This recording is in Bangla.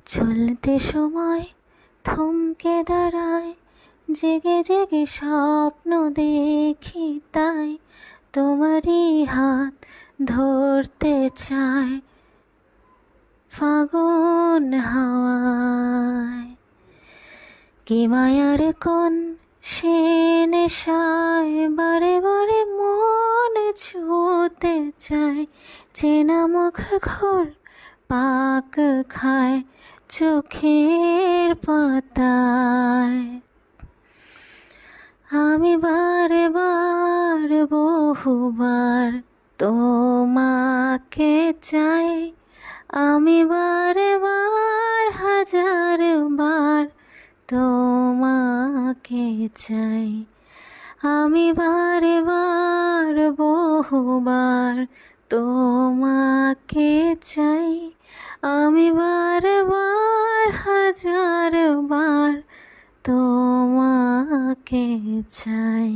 চলতে সময় থমকে দাঁড়ায়, জেগে জেগে স্বপ্ন দেখি তাই তোমারই হাত ধরতে চায় ফাগুন হাওয়ায়। কি মায়ার কোন সে নেশায় বারে বারে মন ছুঁতে চায়, চেনা মুখ ঘোর পাক খায় চোখের পাতায়। আমি বারে বার বহুবার তোমাকে চাই, আমি বারে বার হাজার বার তোমাকে চাই। আমি বারে বার বহুবার তোমাকে চাই, আমি বারে বার হাজার বার তোমাকে চাই।